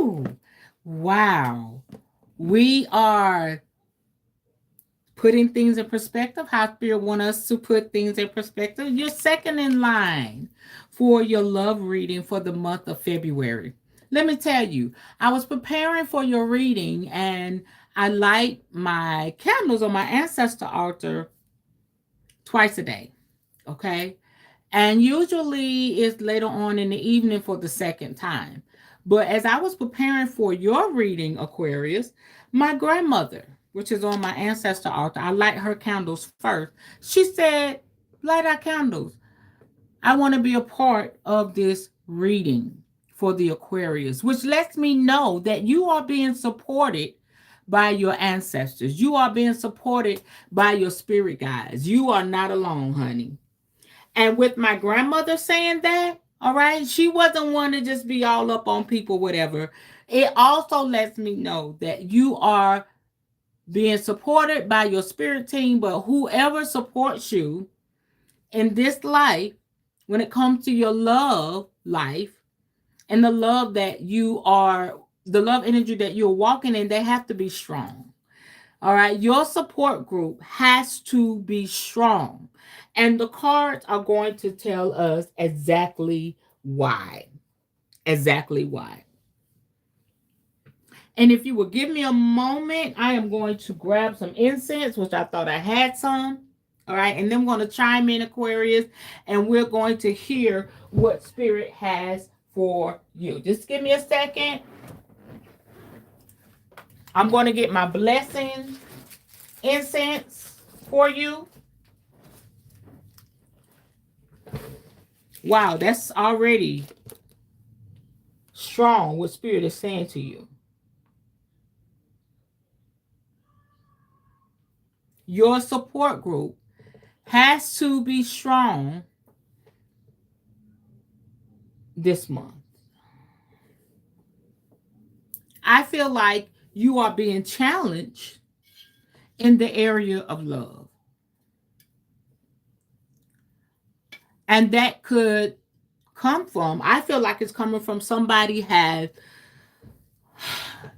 Woo! Wow. We are putting things in perspective, how Spirit want us to put things in perspective. You're second in line for your love reading for the month of February. Let me tell you, I was preparing for your reading and I light my candles on my ancestor altar twice a day. Okay. And usually it's later on in the evening for the second time. But as I was preparing for your reading, Aquarius, my grandmother, which is on my ancestor altar, I light her candles first. She said, light our candles. I want to be a part of this reading for the Aquarius, which lets me know that you are being supported by your ancestors. You are being supported by your spirit guides. You are not alone, honey. And with my grandmother saying that, all right, she wasn't one to just be all up on people, whatever. It also lets me know that you are being supported by your spirit team, but whoever supports you in this life, when it comes to your love life and the love that you are, the love energy that you're walking in, they have to be strong. All right. Your support group has to be strong. And the cards are going to tell us exactly why. Exactly why. And if you will give me a moment, I am going to grab some incense, which I thought I had some. All right. And then I'm going to chime in, Aquarius, and we're going to hear what Spirit has for you. Just give me a second. I'm going to get my blessing incense for you. Wow, that's already strong what Spirit is saying to you. Your support group has to be strong this month. I feel like you are being challenged in the area of love. And that could come from, I feel like it's coming from somebody has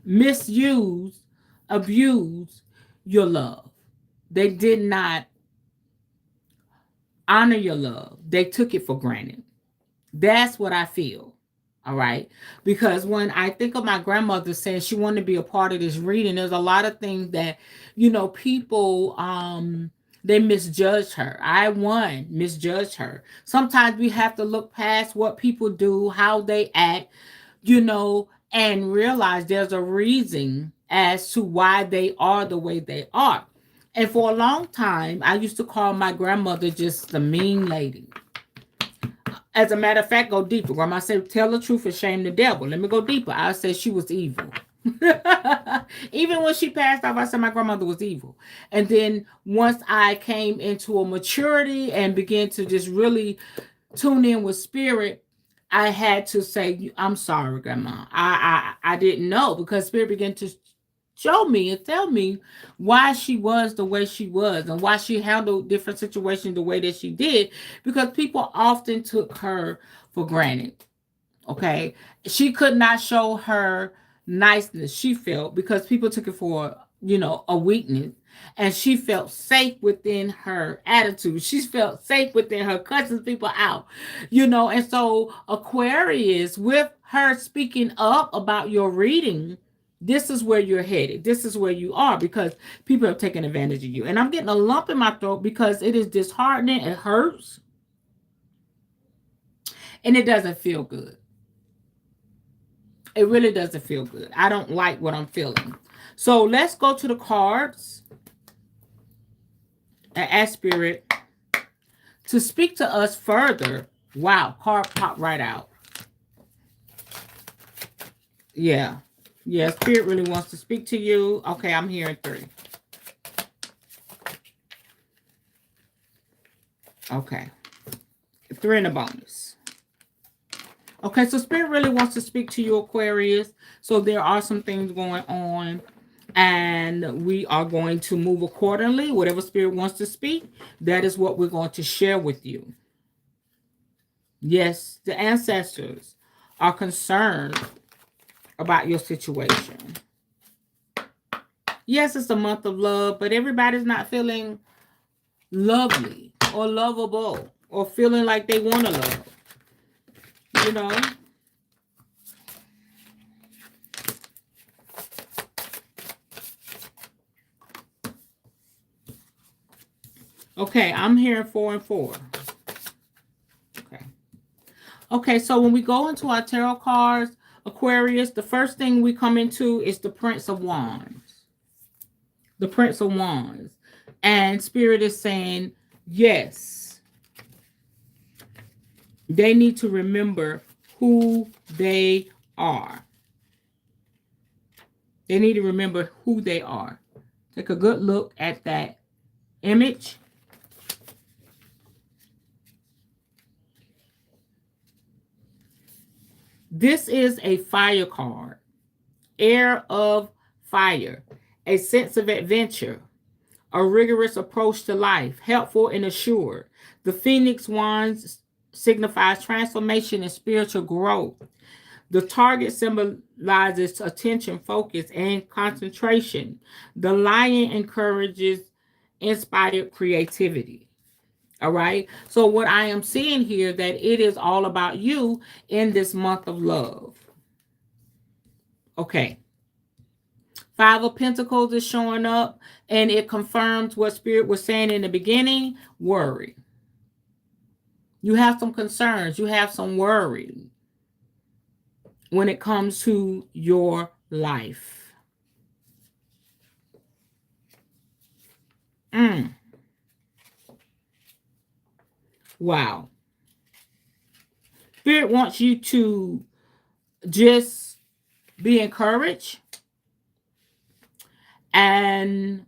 misused, abused your love. They did not honor your love. They took it for granted. That's what I feel. All right. Because when I think of my grandmother saying she wanted to be a part of this reading, there's a lot of things that, people they misjudged her. I misjudged her. Sometimes we have to look past what people do, how they act, and realize there's a reason as to why they are the way they are. And for a long time, I used to call my grandmother just the mean lady. As a matter of fact, go deeper. Grandma said, tell the truth and shame the devil. Let me go deeper. I said she was evil. Even when she passed off, I said my grandmother was evil. And then once I came into a maturity and began to just really tune in with Spirit, I had to say, I'm sorry, Grandma. I didn't know, because Spirit began to show me and tell me why she was the way she was and why she handled different situations the way that she did, because people often took her for granted. Okay. She could not show her niceness, she felt, because people took it for, a weakness. And she felt safe within her attitude. She felt safe within her cussing people out, And so Aquarius, with her speaking up about your reading, this is where you're headed. This is where you are, because people have taken advantage of you. And I'm getting a lump in my throat because it is disheartening. It hurts. And it doesn't feel good. It really doesn't feel good. I don't like what I'm feeling. So let's go to the cards and ask Spirit to speak to us further. Wow, card popped right out. Yeah. Yeah, Spirit really wants to speak to you. Okay, I'm hearing 3. Okay. 3 in a bonus. Okay, so Spirit really wants to speak to you, Aquarius. So there are some things going on, and we are going to move accordingly. Whatever Spirit wants to speak, that is what we're going to share with you. Yes, the ancestors are concerned about your situation. Yes, it's a month of love, but everybody's not feeling lovely or lovable or feeling like they want to love. You know? Okay, I'm hearing 4 and 4. Okay. Okay, so when we go into our tarot cards, Aquarius, the first thing we come into is the Prince of Wands. The Prince of Wands. And Spirit is saying, yes, they need to remember who they are. They need to remember who they are. Take a good look at that image. This is a fire card. Air of fire. A sense of adventure. A rigorous approach to life. Helpful and assured. The Phoenix Wands signifies transformation and spiritual growth. The target symbolizes attention, focus, and concentration. The lion encourages inspired creativity. All right. So what I am seeing here, that it is all about you in this month of love. Okay. 5 of Pentacles is showing up, and it confirms what Spirit was saying in the beginning. Worry. You have some concerns. You have some worry when it comes to your life. Wow. Spirit wants you to just be encouraged and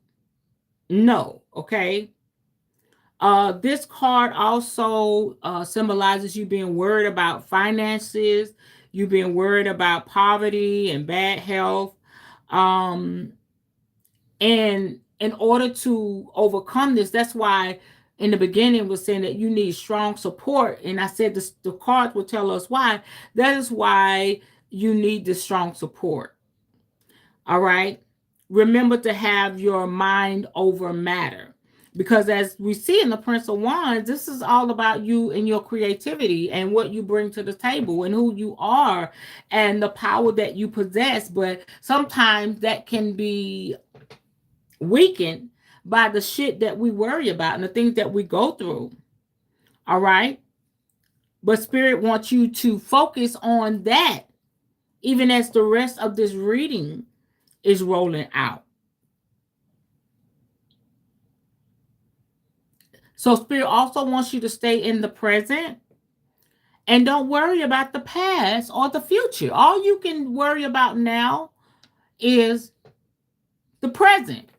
know, okay? This card also symbolizes you being worried about finances, you being worried about poverty and bad health. And in order to overcome this, that's why in the beginning was saying that you need strong support. And I said this, the cards will tell us why. That is why you need this strong support. All right. Remember to have your mind over matter. Because as we see in the Prince of Wands, this is all about you and your creativity and what you bring to the table and who you are and the power that you possess. But sometimes that can be weakened by the shit that we worry about and the things that we go through. All right. But Spirit wants you to focus on that, even as the rest of this reading is rolling out. So Spirit also wants you to stay in the present and don't worry about the past or the future. All you can worry about now is the present.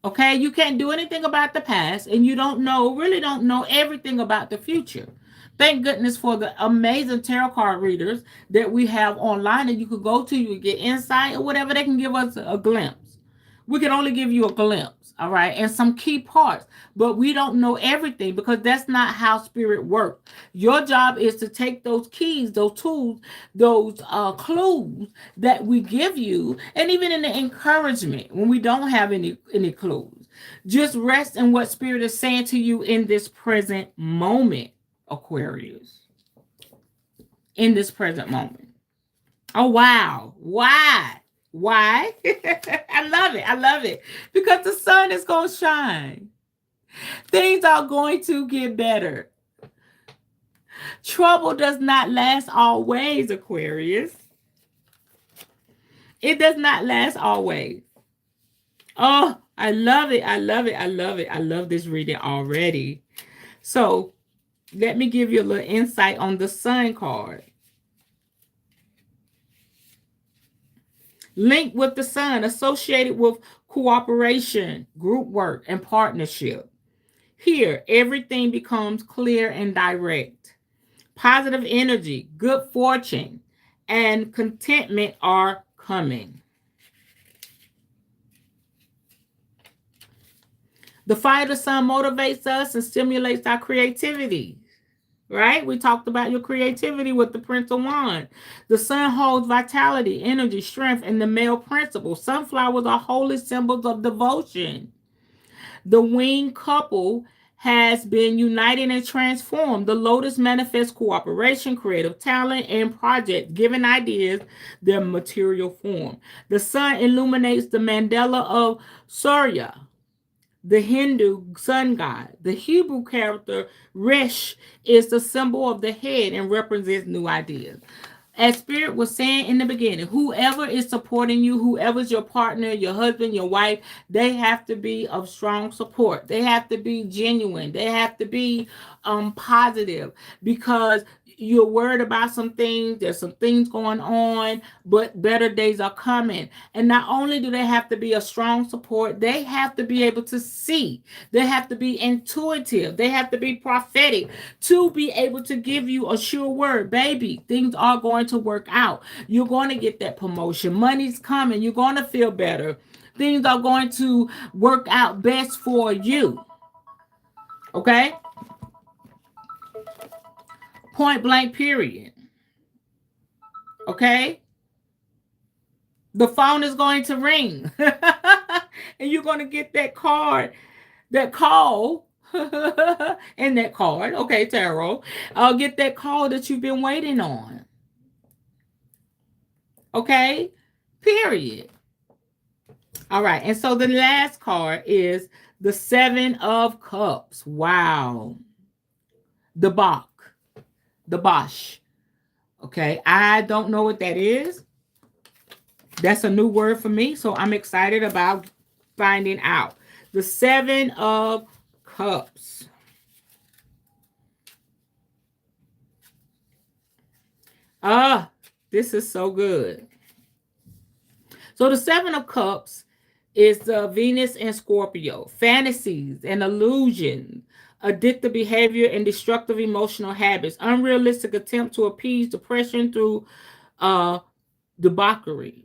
Okay, you can't do anything about the past, and you really don't know everything about the future. Thank goodness for the amazing tarot card readers that we have online that you could go to, you get insight or whatever. They can give us a glimpse. We can only give you a glimpse, all right, and some key parts, but we don't know everything because that's not how Spirit works. Your job is to take those keys, those tools, those clues that we give you, and even in the encouragement when we don't have any clues, just rest in what Spirit is saying to you in this present moment, Aquarius. In this present moment. Oh, wow. Why? Why? I love it. I love it. Because the sun is going to shine. Things are going to get better. Trouble does not last always, Aquarius. It does not last always. Oh, I love it. I love it. I love it. I love this reading already. So let me give you a little insight on the sun card. Linked with the sun, associated with cooperation, group work, and partnership. Here, everything becomes clear and direct. Positive energy, good fortune, and contentment are coming. The fire of the sun motivates us and stimulates our creativity. right? We talked about your creativity with the Prince of Wands. The sun holds vitality, energy, strength, and the male principle. Sunflowers are holy symbols of devotion. The winged couple has been united and transformed. The lotus manifests cooperation, creative talent, and project, giving ideas their material form. The sun illuminates the mandala of Surya, the Hindu sun god. The Hebrew character Resh is the symbol of the head and represents new ideas. As Spirit was saying in the beginning, whoever is supporting you, whoever's your partner, your husband, your wife, they have to be of strong support. They have to be genuine. They have to be positive, because you're worried about some things. There's some things going on, but better days are coming. And not only do they have to be a strong support, they have to be able to see. They have to be intuitive. They have to be prophetic to be able to give you a sure word. Baby, things are going to work out. You're going to get that promotion. Money's coming. You're going to feel better. Things are going to work out best for you. Okay? Point blank, period. Okay? The phone is going to ring. And you're going to get that card, that call, and that card. Okay, tarot. I'll get that call that you've been waiting on. Okay? Period. All right. And so the last card is the Seven of Cups. Wow. The Bach. The Bosch. Okay. I don't know what that is. That's a new word for me. So I'm excited about finding out. The Seven of Cups. Ah, this is so good. So the Seven of Cups is the Venus and Scorpio. Fantasies and illusions, addictive behavior and destructive emotional habits, unrealistic attempt to appease depression through uh, debauchery,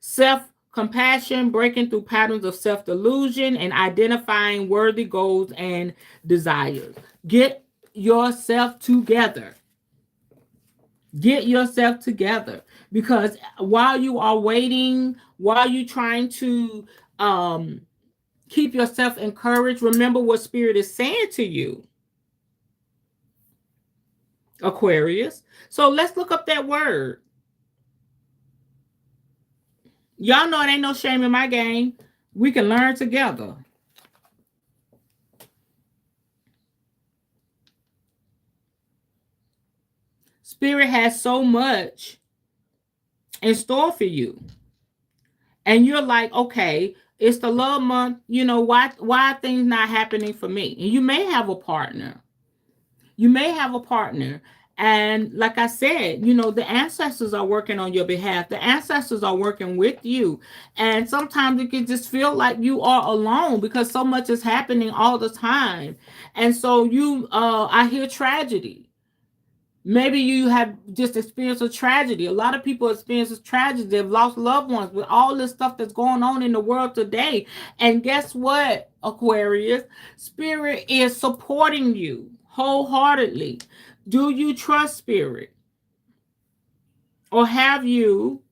self-compassion, breaking through patterns of self-delusion, and identifying worthy goals and desires. Get yourself together. Get yourself together, because while you are waiting, while you're trying to keep yourself encouraged, remember what Spirit is saying to you, Aquarius. So let's look up that word. Y'all know it ain't no shame in my game. We can learn together. Spirit has so much in store for you. And you're like, okay, it's the love month. You know, why are things not happening for me? And you may have a partner. You may have a partner. And like I said, you know, the ancestors are working on your behalf. The ancestors are working with you. And sometimes it can just feel like you are alone, because so much is happening all the time. And so I hear tragedy. Maybe you have just experienced a tragedy. A lot of people experience a tragedy. They've lost loved ones with all this stuff that's going on in the world today. And guess what, Aquarius? Spirit is supporting you wholeheartedly. Do you trust Spirit? Or have you?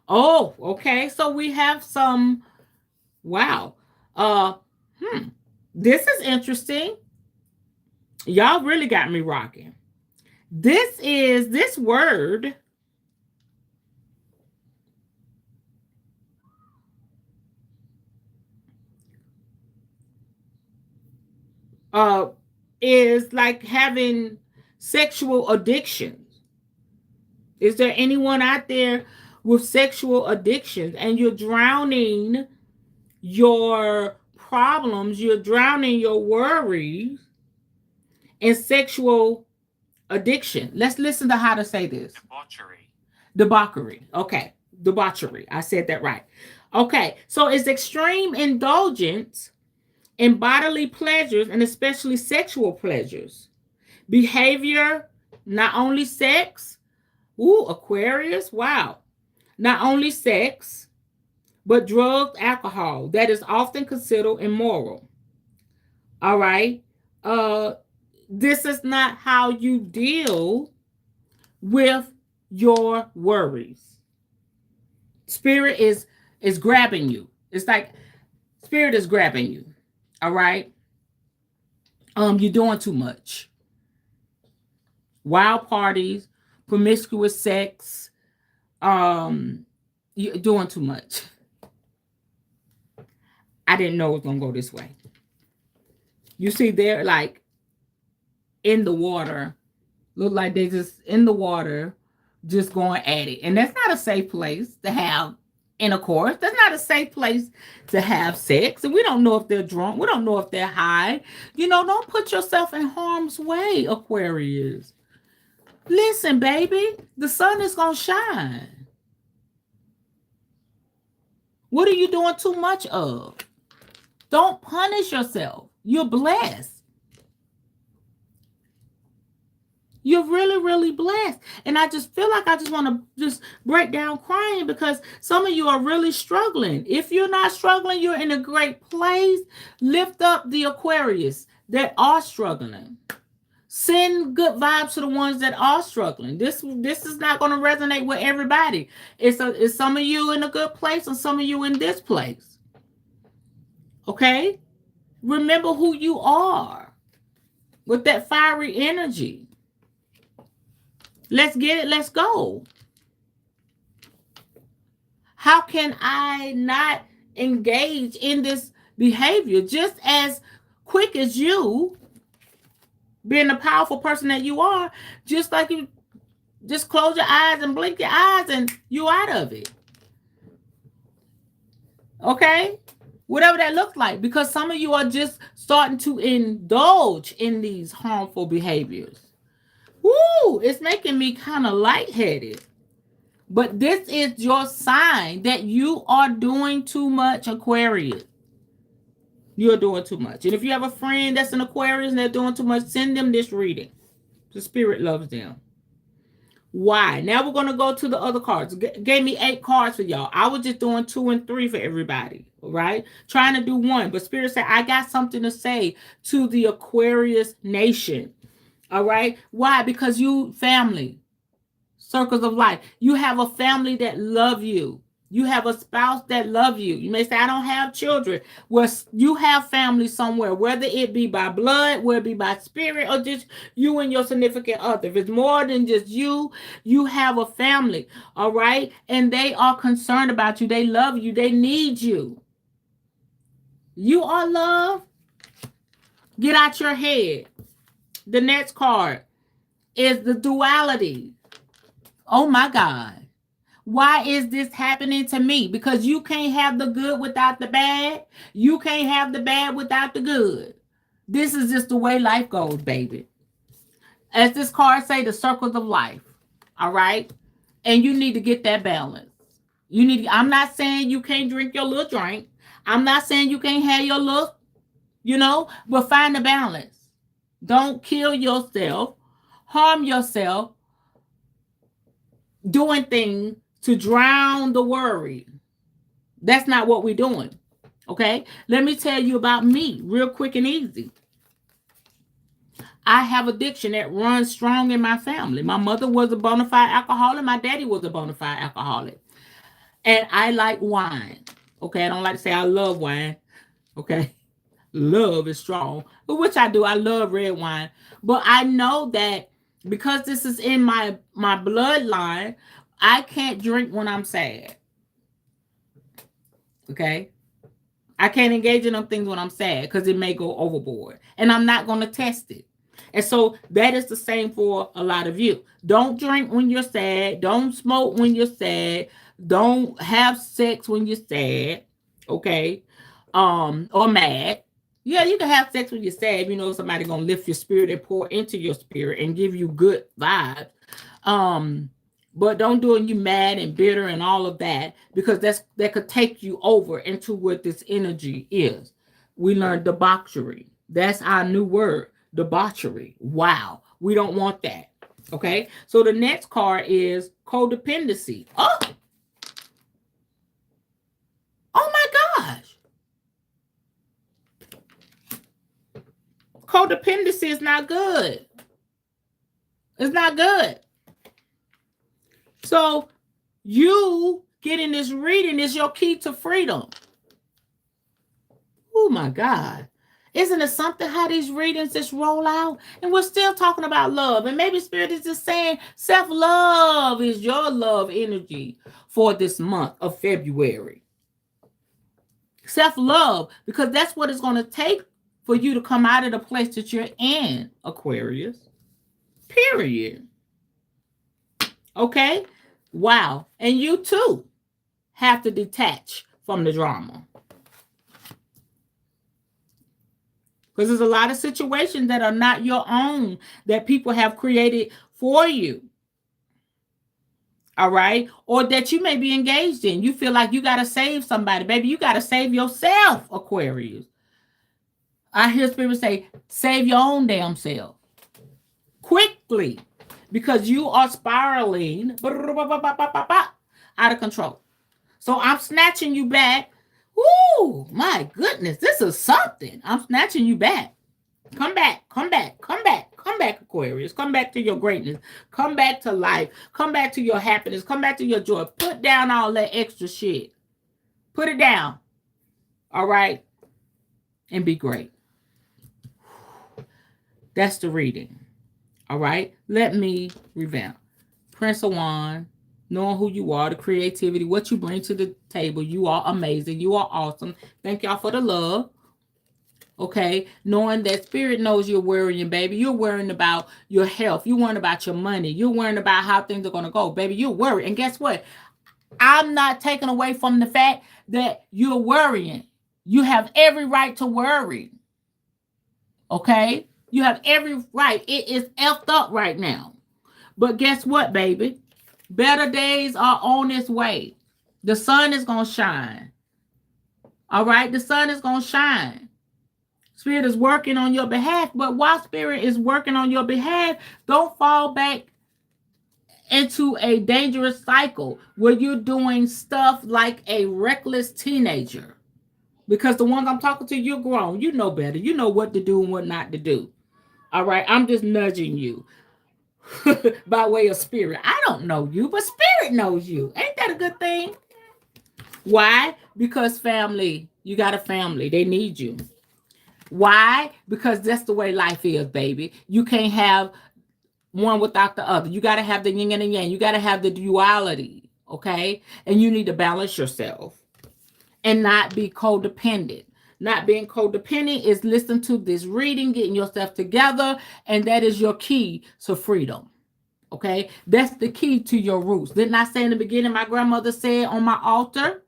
Oh, okay. So we have some. Wow. Uh, This is interesting. Y'all really got me rocking. This word uh is like having sexual addictions. Is there anyone out there with sexual addictions, and you're drowning your problems, you're drowning your worries in sexual addiction? Let's listen to how to say this. Debauchery. Debauchery. Okay. Debauchery. I said that right. Okay. So it's extreme indulgence in bodily pleasures, and especially sexual pleasures. Behavior, not only sex. Ooh, Aquarius. Wow. Not only sex, but drugs, alcohol, that is often considered immoral. All right. This is not how you deal with your worries. Spirit is grabbing you. It's like spirit is grabbing you. All right. You're doing too much. Wild parties, promiscuous sex. You're doing too much. I didn't know it was gonna go this way. You see, they're like in the water. Look like they just in the water, just going at it. And that's not a safe place to have intercourse. That's not a safe place to have sex. And we don't know if they're drunk. We don't know if they're high. Don't put yourself in harm's way, Aquarius. Listen, baby, the sun is gonna shine. What are you doing too much of? Don't punish yourself. You're blessed. You're really, really blessed. And I just feel like I just want to just break down crying because some of you are really struggling. If you're not struggling, you're in a great place. Lift up the Aquarius that are struggling. Send good vibes to the ones that are struggling. This is not going to resonate with everybody. It's some of you in a good place and some of you in this place. Okay? Remember who you are with that fiery energy. Let's get it. Let's go. How can I not engage in this behavior just as quick as you, being the powerful person that you are, just like you just close your eyes and blink your eyes and you out of it. Okay? Whatever that looks like, because some of you are just starting to indulge in these harmful behaviors. Woo! It's making me kind of lightheaded. But this is your sign that you are doing too much, Aquarius. You're doing too much. And if you have a friend that's an Aquarius and they're doing too much, send them this reading. The spirit loves them. Why? Now we're going to go to the other cards. Gave me 8 cards for y'all. I was just doing 2 and 3 for everybody. Right? Trying to do 1. But spirit said, I got something to say to the Aquarius nation. All right? Why? Because you family. Circles of life. You have a family that love you. You have a spouse that love you. You may say, I don't have children. Well, you have family somewhere, whether it be by blood, whether it be by spirit, or just you and your significant other. If it's more than just you, you have a family, all right? And they are concerned about you. They love you. They need you. You are loved. Get out your head. The next card is the duality. Oh my God. Why is this happening to me? Because you can't have the good without the bad. You can't have the bad without the good. This is just the way life goes, baby. As this card say, the circles of life. All right? And you need to get that balance. I'm not saying you can't drink your little drink. I'm not saying you can't have your little, but find the balance. Don't kill yourself, harm yourself, doing things to drown the worry. That's not what we're doing. Okay? Let me tell you about me real quick and easy. I have addiction that runs strong in my family. My mother was a bona fide alcoholic. My daddy was a bona fide alcoholic. And I like wine. Okay? I don't like to say I love wine. Okay? Love is strong. Which I do. I love red wine. But I know that because this is in my bloodline, I can't drink when I'm sad. Okay? I can't engage in them things when I'm sad because it may go overboard. And I'm not going to test it. And so that is the same for a lot of you. Don't drink when you're sad. Don't smoke when you're sad. Don't have sex when you're sad. Okay? Or mad. Yeah, you can have sex when you're sad. You know somebody going to lift your spirit and pour into your spirit and give you good vibes. But don't do it when you're mad and bitter and all of that, because that could take you over into what this energy is. We learned debauchery. That's our new word, debauchery. Wow. We don't want that. Okay. So the next card is codependency. Oh my gosh. Codependency is not good. It's not good. So you getting this reading is your key to freedom. Oh my God. Isn't it something how these readings just roll out? And we're still talking about love. And maybe Spirit is just saying self-love is your love energy for this month of February. Self-love, because that's what it's going to take for you to come out of the place that you're in, Aquarius. Period. Okay? Wow. And you too have to detach from the drama. Because there's a lot of situations that are not your own that people have created for you. All right? Or that you may be engaged in. You feel like you got to save somebody. Baby, you got to save yourself, Aquarius. I hear Spirit say, save your own damn self. Quickly. Because you are spiraling out of control. So I'm snatching you back. Woo, my goodness, this is something. I'm snatching you back. Come back, come back, come back, come back, Aquarius. Come back to your greatness. Come back to life. Come back to your happiness. Come back to your joy. Put down all that extra shit. Put it down. All right? And be great. That's the reading. All right? Let me revamp. Prince of Wands. Knowing who you are, the creativity, what you bring to the table. You are amazing. You are awesome. Thank y'all for the love. Okay. Knowing that Spirit knows you're worrying, baby. You're worrying about your health. You're worrying about your money. You're worrying about how things are going to go. Baby, you're worried. And guess what? I'm not taking away from the fact that you're worrying. You have every right to worry. Okay? You have every right. It is effed up right now. But guess what, baby? Better days are on its way. The sun is going to shine. All right? The sun is going to shine. Spirit is working on your behalf. But while Spirit is working on your behalf, don't fall back into a dangerous cycle where you're doing stuff like a reckless teenager. Because the ones I'm talking to, you're grown. You know better. You know what to do and what not to do. All right? I'm just nudging you. By way of Spirit. I don't know you, but Spirit knows you. Ain't that a good thing? Why? Because family. You got a family. They need you. Why? Because that's the way life is, baby. You can't have one without the other. You got to have the yin and the yang. You got to have the duality, okay? And you need to balance yourself and not be codependent. Not being codependent is listening to this reading, getting yourself together, and that is your key to freedom. Okay? That's the key to your roots. Didn't I say in the beginning, my grandmother said on my altar,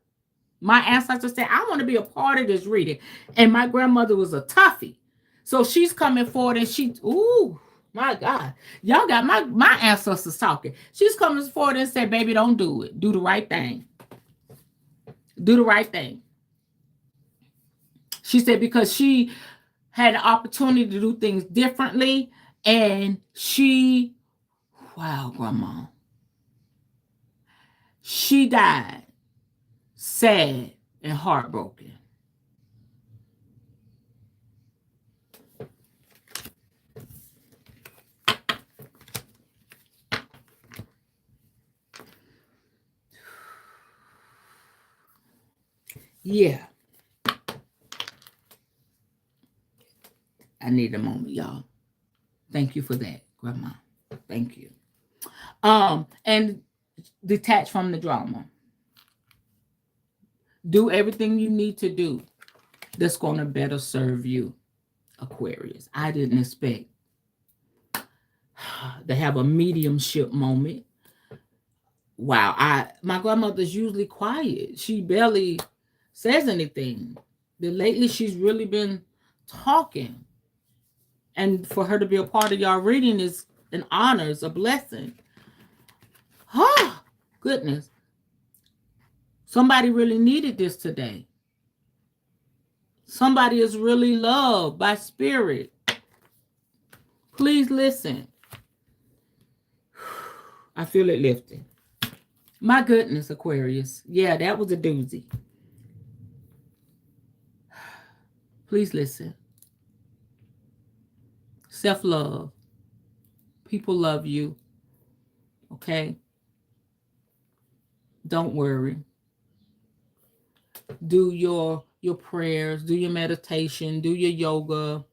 my ancestor said, I want to be a part of this reading. And my grandmother was a toughie. So she's coming forward and ooh, my God. Y'all got my ancestors talking. She's coming forward and said, baby, don't do it. Do the right thing. Do the right thing. She said because she had an opportunity to do things differently. And wow, Grandma. She died sad and heartbroken. Yeah. I need a moment, y'all. Thank you for that, Grandma. Thank you. And detach from the drama. Do everything you need to do that's going to better serve you, Aquarius. I didn't expect to have a mediumship moment. Wow, my grandmother's usually quiet. She barely says anything. But lately she's really been talking. And for her to be a part of y'all reading is an honor, it's a blessing. Oh, goodness. Somebody really needed this today. Somebody is really loved by Spirit. Please listen. I feel it lifting. My goodness, Aquarius. Yeah, that was a doozy. Please listen. Self-love. People love you. Okay? Don't worry. Do your prayers, do your meditation, do your yoga.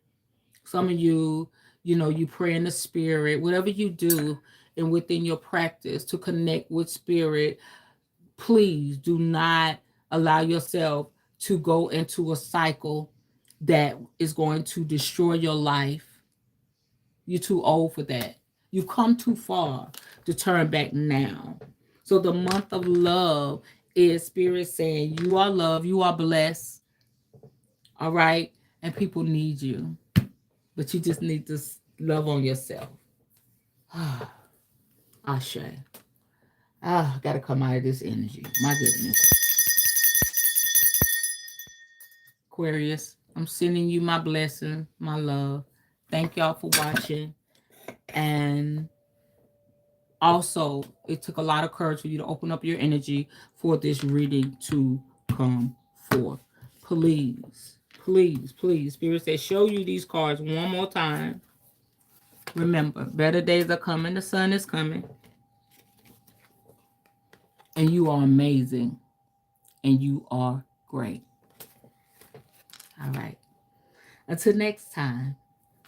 Some of you, you pray in the spirit. Whatever you do and within your practice to connect with spirit, please do not allow yourself to go into a cycle that is going to destroy your life. You're too old for that. You've come too far to turn back now. So the month of love is spirit saying you are loved, you are blessed, all right? And people need you, but you just need to love on yourself. Ashe. Gotta come out of this energy. My goodness. Aquarius, I'm sending you my blessing, my love. Thank y'all for watching. And also, it took a lot of courage for you to open up your energy for this reading to come forth. Please, please, please, Spirit says, show you these cards one more time. Remember, better days are coming. The sun is coming. And you are amazing. And you are great. All right. Until next time,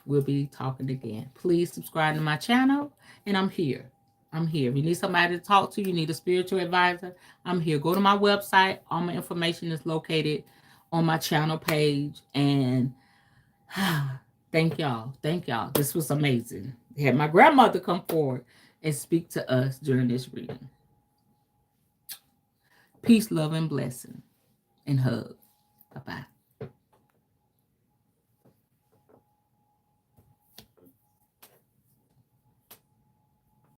we'll be talking again. Please subscribe to my channel. And I'm here. I'm here. If you need somebody to talk to, you need a spiritual advisor, I'm here. Go to my website. All my information is located on my channel page. And thank y'all. Thank y'all. This was amazing. I had my grandmother come forward and speak to us during this reading. Peace, love, and blessing. And hug. Bye-bye.